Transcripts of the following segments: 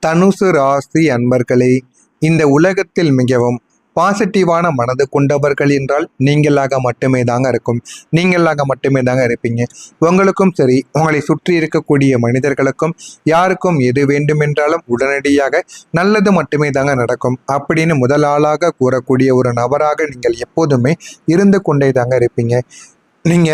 தனுசு ராசி அன்பர்களே, இந்த உலகத்தில் மிகவும் பாசிட்டிவான மனது கொண்டவர்கள் என்றால் நீங்களாக மட்டுமே தாங்க இருக்கும். நீங்களாக மட்டுமே தாங்க இருப்பீங்க. உங்களுக்கும் சரி, உங்களை சுற்றி இருக்கக்கூடிய மனிதர்களுக்கும் யாருக்கும் எது வேண்டுமென்றாலும் உடனடியாக நல்லது மட்டுமே தாங்க நடக்கும் அப்படின்னு முதல் ஆளாக கூறக்கூடிய ஒரு நபராக நீங்கள் எப்போதுமே இருந்து கொண்டே தாங்க இருப்பீங்க. நீங்க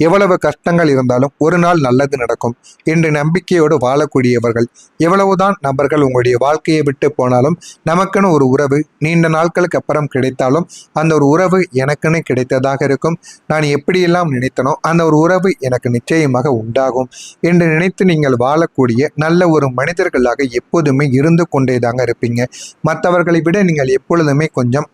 எவ்வளவு கஷ்டங்கள் இருந்தாலும் ஒரு நாள் நல்லது நடக்கும் என்று நம்பிக்கையோடு வாழக்கூடியவர்கள். எவ்வளவுதான் நபர்கள் உங்களுடைய வாழ்க்கையை விட்டு போனாலும் நமக்குன்னு ஒரு உறவு நீண்ட நாட்களுக்கு அப்புறம் கிடைத்தாலும் அந்த ஒரு உறவு எனக்குன்னு கிடைத்ததாக இருக்கும். நான் எப்படியெல்லாம் நினைத்தனோ அந்த ஒரு உறவு எனக்கு நிச்சயமாக உண்டாகும் என்று நினைத்து நீங்கள் வாழக்கூடிய நல்ல ஒரு மனிதர்களாக எப்போதுமே இருந்து கொண்டே தாங்க இருப்பீங்க. மற்றவர்களை விட நீங்கள் எப்பொழுதுமே கொஞ்சம்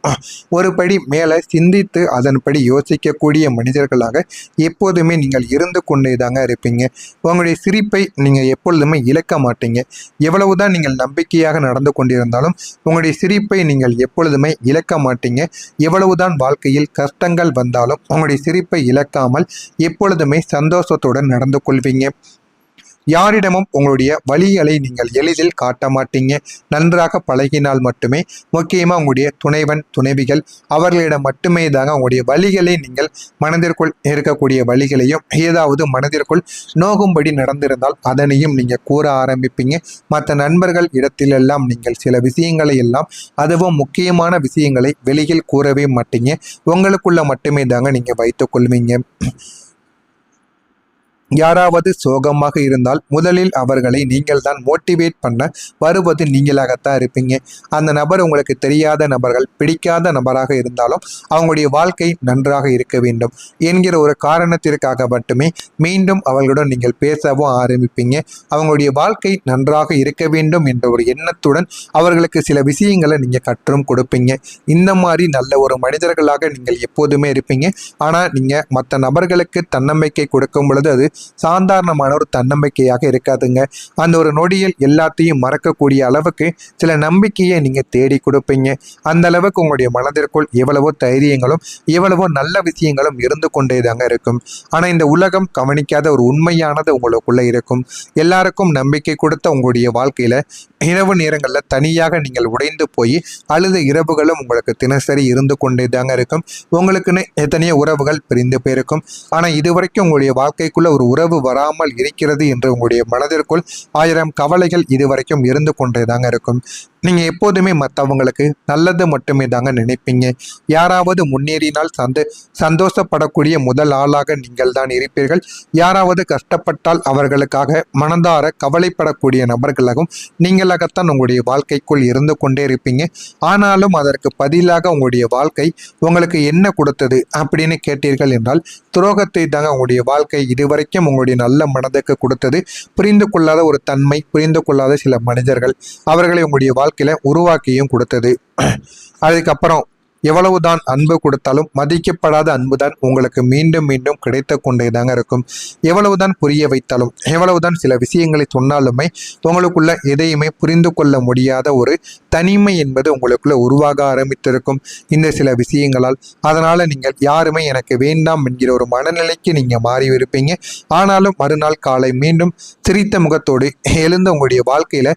ஒரு படி மேலே சிந்தித்து அதன்படி யோசிக்கக்கூடிய மனிதர்களாக எப்போதுமே நீங்கள் இருந்து கொண்டே தாங்க இருப்பீங்க. உங்களுடைய சிரிப்பை நீங்கள் எப்பொழுதுமே இழக்க மாட்டீங்க. எவ்வளவுதான் நீங்கள் நம்பிக்கையாக நடந்து கொண்டிருந்தாலும் உங்களுடைய சிரிப்பை நீங்கள் எப்பொழுதுமே இழக்க மாட்டீங்க. எவ்வளவுதான் வாழ்க்கையில் கஷ்டங்கள் வந்தாலும் உங்களுடைய சிரிப்பை இழக்காமல் எப்பொழுதுமே சந்தோஷத்துடன் நடந்து கொள்வீங்க. யாரிடமும் உங்களுடைய வழிகளை நீங்கள் எளிதில் காட்ட மாட்டீங்க. நன்றாக பழகினால் மட்டுமே, முக்கியமாக உங்களுடைய துணைவன் துணைவிகள் அவர்களிடம் மட்டுமே தாங்க உங்களுடைய வழிகளை நீங்கள் மனதிற்குள் இருக்கக்கூடிய வழிகளையும் ஏதாவது மனதிற்குள் நோகும்படி நடந்திருந்தால் அதனையும் நீங்கள் கூற ஆரம்பிப்பீங்க. மற்ற நண்பர்கள் இடத்திலெல்லாம் நீங்கள் சில விஷயங்களை எல்லாம், அதுவும் முக்கியமான விஷயங்களை வெளியில் கூறவே மாட்டீங்க. உங்களுக்குள்ள மட்டுமே தாங்க நீங்கள் வைத்துக் கொள்வீங்க. யாராவது சோகமாக இருந்தால் முதலில் அவர்களை நீங்கள் தான் மோட்டிவேட் பண்ண வருவது நீங்களாகத்தான் இருப்பீங்க. அந்த நபர் உங்களுக்கு தெரியாத நபர்கள், பிடிக்காத நபராக இருந்தாலும் அவங்களுடைய வாழ்க்கை நன்றாக இருக்க வேண்டும் என்கிற ஒரு காரணத்திற்காக மட்டுமே மீண்டும் அவர்களுடன் நீங்கள் பேசவும் ஆரம்பிப்பீங்க. அவங்களுடைய வாழ்க்கை நன்றாக இருக்க வேண்டும் என்ற ஒரு எண்ணத்துடன் அவர்களுக்கு சில விஷயங்களை நீங்கள் கற்றும் கொடுப்பீங்க. இந்த மாதிரி நல்ல ஒரு மனிதர்களாக நீங்கள் எப்போதுமே இருப்பீங்க. ஆனால் நீங்கள் மற்ற நபர்களுக்கு தன்னம்பிக்கை கொடுக்கும் பொழுது அது சாதாரணமான ஒரு தன்னம்பிக்கையாக இருக்காதுங்க. அந்த ஒரு நொடியில் எல்லாத்தையும் மறக்கக்கூடிய அளவுக்கு சில நம்பிக்கையை நீங்க தேடி கொடுப்பீங்க. அந்த அளவுக்கு உங்களுடைய மனதிற்குள் எவ்வளவோ தைரியங்களும் எவ்வளவோ நல்ல விஷயங்களும் இருந்து கொண்டே தாங்க இருக்கும். ஆனா இந்த உலகம் கவனிக்காத ஒரு உண்மையானது உங்களுக்குள்ள இருக்கும். எல்லாருக்கும் நம்பிக்கை கொடுத்த உங்களுடைய வாழ்க்கையில இரவு நேரங்களில் தனியாக நீங்கள் உடைந்து போய் அழுத இரவுகளும் உங்களுக்கு தினசரி இருந்து கொண்டே தாங்க இருக்கும். உங்களுக்குன்னு எத்தனையோ உறவுகள் பிரிந்து போயிருக்கும். ஆனால் இதுவரைக்கும் உங்களுடைய வாழ்க்கைக்குள்ள ஒரு உறவு வராமல் இருக்கிறது என்று உங்களுடைய மனதிற்குள் 1000 கவலைகள் இதுவரைக்கும் இருந்து கொண்டே தாங்க இருக்கும். நீங்கள் எப்போதுமே மற்றவங்களுக்கு நல்லது மட்டுமே தாங்க நினைப்பீங்க. யாராவது முன்னேறினால் சந்தோஷப்படக்கூடிய முதல் ஆளாக நீங்கள் தான் இருப்பீர்கள். யாராவது கஷ்டப்பட்டால் அவர்களுக்காக மனதார கவலைப்படக்கூடிய நபர்களாகவும் நீங்களாகத்தான் உங்களுடைய வாழ்க்கைக்குள் இருந்து கொண்டே இருப்பீங்க. ஆனாலும் அதற்கு பதிலாக உங்களுடைய வாழ்க்கை உங்களுக்கு என்ன கொடுத்தது அப்படின்னு கேட்டீர்கள் என்றால் துரோகத்தை தாங்க உங்களுடைய வாழ்க்கை இதுவரைக்கும் உங்களுடைய நல்ல மனதுக்கு கொடுத்தது. புரிந்து கொள்ளாத ஒரு தன்மை, புரிந்து கொள்ளாத சில மனிதர்கள் அவர்களை உங்களுடைய வாழ்க்கையில உருவாக்கியும் கொடுத்தது. அதுக்கப்புறம் எவ்வளவுதான் அன்பு கொடுத்தாலும் மதிக்கப்படாத அன்பு தான் உங்களுக்கு மீண்டும் மீண்டும் கிடைத்து கொண்டே தாங்க இருக்கும். எவ்வளவுதான் புரிய வைத்தாலும், எவ்வளவுதான் சில விஷயங்களை சொன்னாலுமே உங்களுக்குள்ள எதையுமே புரிந்து கொள்ள முடியாத ஒரு தனிமை என்பது உங்களுக்குள்ள உருவாக ஆரம்பித்திருக்கும் இந்த சில விஷயங்களால். அதனால நீங்கள் யாருமே எனக்கு வேண்டாம் என்கிற ஒரு மனநிலைக்கு நீங்க மாறி இருப்பீங்க. ஆனாலும் மறுநாள் காலை மீண்டும் சிரித்த முகத்தோடு எழுந்த உங்களுடைய வாழ்க்கையில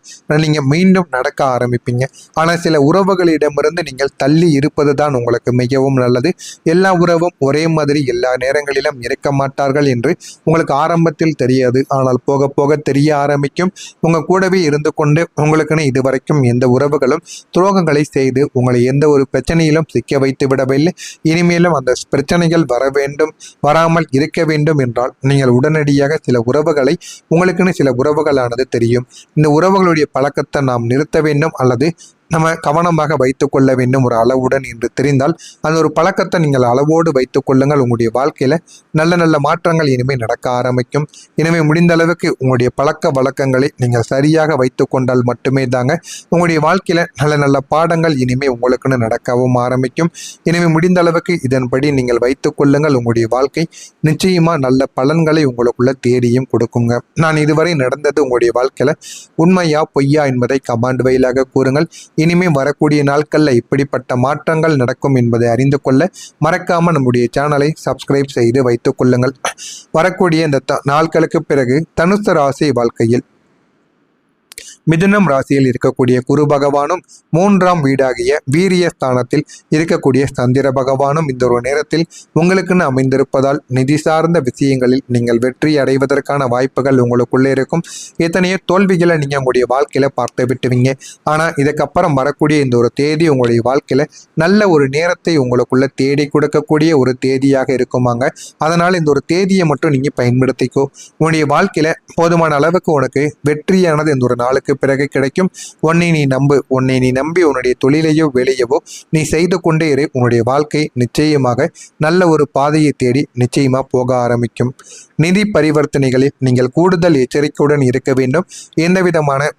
நீங்க மீண்டும் நடக்க ஆரம்பிப்பீங்க. ஆனா சில உறவுகளிடமிருந்து நீங்கள் தள்ளி இருப்பது தான் உங்களுக்கு மிகவும் நல்லது. எல்லா உறவும் ஒரே மாதிரி எல்லா நேரங்களிலும் இருக்க மாட்டார்கள் என்று உங்களுக்கு ஆரம்பத்தில் தெரியாது. ஆனால் போக போக தெரிய ஆரம்பிக்கும். உங்க கூடவே இருந்து கொண்டு உங்களுக்குன்னு இதுவரைக்கும் எந்த உறவுகளும் துரோகங்களை செய்து உங்களை எந்த ஒரு பிரச்சனையிலும் சிக்க வைத்து விடவில்லை. இனிமேலும் அந்த பிரச்சனைகள் வர வேண்டும், வராமல் இருக்க வேண்டும் என்றால் நீங்கள் உடனடியாக சில உறவுகளை, உங்களுக்குன்னு சில உறவுகளானது தெரியும். இந்த உறவுகளுடைய பழக்கத்தை நாம் நிறுத்த வேண்டும் அல்லது நம்ம கவனமாக வைத்து கொள்ள வேண்டும் ஒரு அளவுடன் என்று தெரிந்தால் அந்த ஒரு பழக்கத்தை நீங்கள் அளவோடு வைத்துக் கொள்ளுங்கள். உங்களுடைய வாழ்க்கையில நல்ல நல்ல மாற்றங்கள் இனிமேல் நடக்க ஆரம்பிக்கும். எனவே முடிந்த அளவுக்கு உங்களுடைய பழக்க வழக்கங்களை நீங்கள் சரியாக வைத்து கொண்டால் மட்டுமே தாங்க உங்களுடைய வாழ்க்கையில நல்ல நல்ல பாடங்கள் இனிமேல் உங்களுக்குன்னு நடக்கவும் ஆரம்பிக்கும். எனவே முடிந்த அளவுக்கு இதன்படி நீங்கள் வைத்துக் கொள்ளுங்கள். உங்களுடைய வாழ்க்கை நிச்சயமா நல்ல பலன்களை உங்களுக்குள்ள தேடியும் கொடுக்குங்க. நான் இதுவரை நடந்தது உங்களுடைய வாழ்க்கையில உண்மையா பொய்யா என்பதை கமெண்ட் வாயிலாக கூறுங்கள். இனிமே வரக்கூடிய நாட்களில் இப்படிப்பட்ட மாற்றங்கள் நடக்கும் என்பதை அறிந்து கொள்ள மறக்காமல் நம்முடைய சேனலை சப்ஸ்கிரைப் செய்து வைத்துக் கொள்ளுங்கள். வரக்கூடிய இந்த நாட்களுக்கு பிறகு தனுசு ராசி வாழ்க்கையில் மிதுனம் ராசியில் இருக்கக்கூடிய குரு பகவானும் 3ஆம் வீடாகிய வீரிய ஸ்தானத்தில் இருக்கக்கூடிய சந்திர பகவானும் இந்த ஒரு நேரத்தில் உங்களுக்குன்னு அமைந்திருப்பதால் நிதி சார்ந்த விஷயங்களில் நீங்கள் வெற்றி அடைவதற்கான வாய்ப்புகள் உங்களுக்குள்ளே இருக்கும். எத்தனையோ தோல்விகளை நீங்கள் உங்களுடைய வாழ்க்கையில பார்த்து விட்டுவீங்க. ஆனால் இதுக்கப்புறம் வரக்கூடிய இந்த ஒரு தேதி உங்களுடைய வாழ்க்கையில நல்ல ஒரு நேரத்தை உங்களுக்குள்ள தேடி கொடுக்கக்கூடிய ஒரு தேதியாக இருக்குமாங்க. அதனால் இந்த ஒரு தேதியை மட்டும் நீங்கள் பயன்படுத்திக்கோ. உன்னுடைய வாழ்க்கையில போதுமான அளவுக்கு உனக்கு வெற்றியானது இந்த ஒரு நாளுக்கு பிறகு கிடைக்கும். உன்னை நீ நம்பி உன்னுடைய தொழிலையோ வேலையவோ நீ செய்து கொண்டே இரு. உன்னுடைய வாழ்க்கை நிச்சயமாக நல்ல ஒரு பாதையை தேடி நிச்சயமா போக ஆரம்பிக்கும். நிதி பரிவர்த்தனைகளில் நீங்கள் கூடுதல் எச்சரிக்கையுடன் இருக்க வேண்டும். எந்த விதமான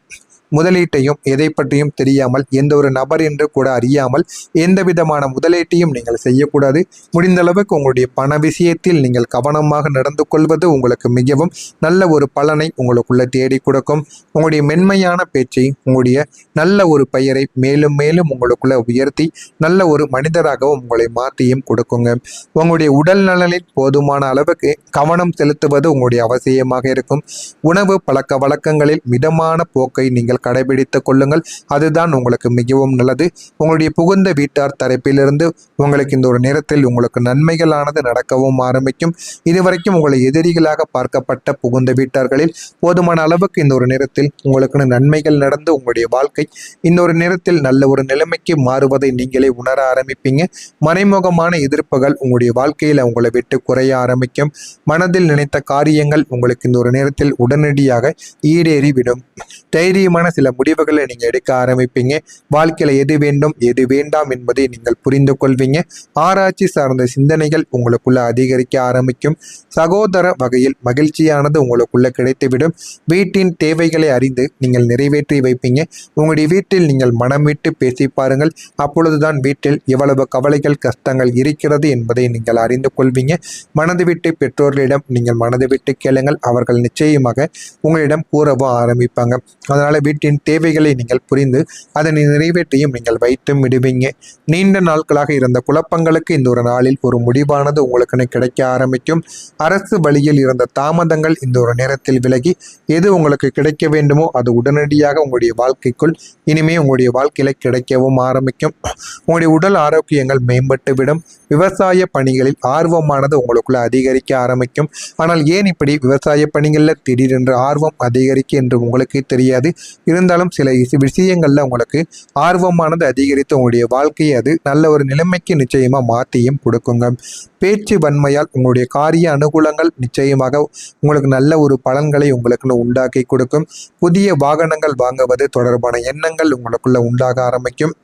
முதலீட்டையும் எதை பற்றியும் தெரியாமல், எந்த ஒரு நபர் என்று கூட அறியாமல் எந்த விதமான முதலீட்டையும் நீங்கள் செய்யக்கூடாது. முடிந்த அளவுக்கு உங்களுடைய பண விஷயத்தில் நீங்கள் கவனமாக நடந்து கொள்வது உங்களுக்கு மிகவும் நல்ல ஒரு பலனை உங்களுக்குள்ள தேடி கொடுக்கும். உங்களுடைய மென்மையான பேச்சை, உங்களுடைய நல்ல ஒரு பெயரை மேலும் மேலும் உங்களுக்குள்ள உயர்த்தி நல்ல ஒரு மனிதராகவும் உங்களை மாற்றியும் கொடுக்குங்க. உங்களுடைய உடல் நலனில் போதுமான அளவுக்கு கவனம் செலுத்துவது உங்களுடைய அவசியமாக இருக்கும். உணவு பழக்க வழக்கங்களில் மிதமான போக்கை நீங்கள் கடைபிடித்துக் கொள்ளுங்கள். அதுதான் உங்களுக்கு மிகவும் நல்லது. உங்களுடைய புகுந்த வீட்டார் தரப்பிலிருந்து உங்களுக்கு இந்த ஒரு நேரத்தில் உங்களுக்கு நன்மைகளானது நடக்கவும் ஆரம்பிக்கும். இதுவரைக்கும் உங்களை எதிரிகளாக பார்க்கப்பட்ட புகுந்த வீட்டார்களில் போதுமான அளவுக்கு இந்த ஒரு நேரத்தில் உங்களுக்கு நன்மைகள் நடந்து உங்களுடைய வாழ்க்கை இந்த ஒரு நேரத்தில் நல்ல ஒரு நிலைமைக்கு மாறுவதை நீங்களே உணர ஆரம்பிப்பீங்க. மறைமுகமான எதிர்ப்புகள் உங்களுடைய வாழ்க்கையில் உங்களை விட்டு குறைய ஆரம்பிக்கும். மனதில் நினைத்த காரியங்கள் உங்களுக்கு இந்த ஒரு நேரத்தில் உடனடியாக ஈடேறிவிடும். தைரியமான சில முடிவுகளை நீங்கள் எடுக்க ஆரம்பிப்பீங்க. வாழ்க்கையில் எது வேண்டும் எது வேண்டாம் என்பதை நீங்கள் புரிந்து கொள்வீங்க. ஆராய்ச்சி சார்ந்த சிந்தனைகள் உங்களுக்குள்ள அதிகரிக்க ஆரம்பிக்கும். சகோதர வகையில் மகிழ்ச்சியானது உங்களுக்குள்ள கிடைத்துவிடும். வீட்டின் தேவைகளை அறிந்து நீங்கள் நிறைவேற்றி வைப்பீங்க. உங்களுடைய வீட்டில் நீங்கள் மனம் விட்டு பேசி பாருங்கள். அப்பொழுதுதான் வீட்டில் எவ்வளவு கவலைகள் கஷ்டங்கள் இருக்கிறது என்பதை நீங்கள் அறிந்து கொள்வீங்க. மனது விட்டு பெற்றோர்களிடம் நீங்கள் மனது விட்டு கேளுங்கள். அவர்கள் நிச்சயமாக உங்களிடம் கூறவும் ஆரம்பிப்பாங்க. அதனால வீட்டின் தேவைகளை நீங்கள் புரிந்து அதனை நிறைவேற்றியும் நீங்கள் வைத்தும் விடுவீங்க. நீண்ட நாட்களாக இருந்த குழப்பங்களுக்கு இந்த ஒரு நாளில் ஒரு முடிவானது உங்களுக்கு கிடைக்க ஆரம்பிக்கும். அரசு வழியில் இருந்த தாமதங்கள் இந்த ஒரு நேரத்தில் விலகி எது உங்களுக்கு கிடைக்க வேண்டுமோ அது உடனடியாக உங்களுடைய வாழ்க்கைக்குள் இனிமே உங்களுடைய வாழ்க்கையில கிடைக்கவும் ஆரம்பிக்கும். உங்களுடைய உடல் ஆரோக்கியங்கள் மேம்பட்டு விடும். விவசாய பணிகளில் ஆர்வமானது உங்களுக்குள்ள அதிகரிக்க ஆரம்பிக்கும். ஆனால் ஏன் இப்படி விவசாய பணிகளில் திடீரென்று ஆர்வம் அதிகரிக்க என்று உங்களுக்கு தெரியாது. இருந்தாலும் சில விஷயங்கள்ல உங்களுக்கு ஆர்வமானது அதிகரித்து உங்களுடைய வாழ்க்கையை அது நல்ல ஒரு நிலைமைக்கு நிச்சயமா மாற்றியும் கொடுக்குங்க. பேச்சு வன்மையால் உங்களுடைய காரிய அனுகூலங்கள் நிச்சயமாக உங்களுக்கு நல்ல ஒரு பலன்களை உங்களுக்குன்னு உண்டாக்கி கொடுக்கும். புதிய வாகனங்கள் வாங்குவது தொடர்பான எண்ணங்கள் உங்களுக்குள்ள உண்டாக ஆரம்பிக்கும்.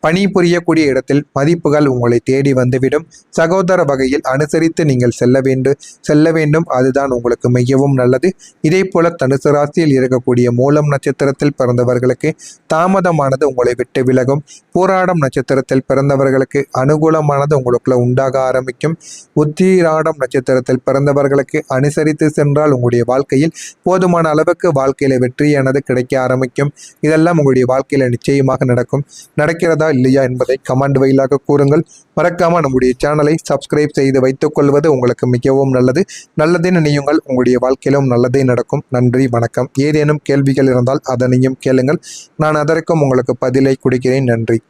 பணிபுரியக்கூடிய இடத்தில் மதிப்புகள் உங்களை தேடி வந்துவிடும். சகோதர வகையில் அனுசரித்து நீங்கள் செல்ல வேண்டும். அதுதான் உங்களுக்கு மிகவும் நல்லது. இதே போல தனுசு ராசியில் இருக்கக்கூடிய மூலம் நட்சத்திரத்தில் பிறந்தவர்களுக்கு தாமதமானது உங்களை விட்டு விலகும். போராடம் நட்சத்திரத்தில் பிறந்தவர்களுக்கு அனுகூலமானது உங்களுக்குள்ள உண்டாக ஆரம்பிக்கும். உத்திராடம் நட்சத்திரத்தில் பிறந்தவர்களுக்கு அனுசரித்து சென்றால் உங்களுடைய வாழ்க்கையில் போதுமான அளவுக்கு வாழ்க்கையில வெற்றியானது கிடைக்க ஆரம்பிக்கும். இதெல்லாம் உங்களுடைய வாழ்க்கையில நிச்சயமாக நடக்கிறதா இல்லையா என்பதை கமெண்ட் வழியாக கூறுங்கள். மறக்காம நம்முடைய சேனலை சப்ஸ்கிரைப் செய்து வைத்துக் கொள்வது உங்களுக்கு மிகவும் நல்லதே நினையுங்கள். உங்களுடைய வாழ்க்கையிலும் நல்லதே நடக்கும். நன்றி, வணக்கம். ஏதேனும் கேள்விகள் இருந்தால் அதனையும் கேளுங்கள். நான் அதற்கும் உங்களுக்கு பதிலை கொடுக்கிறேன். நன்றி.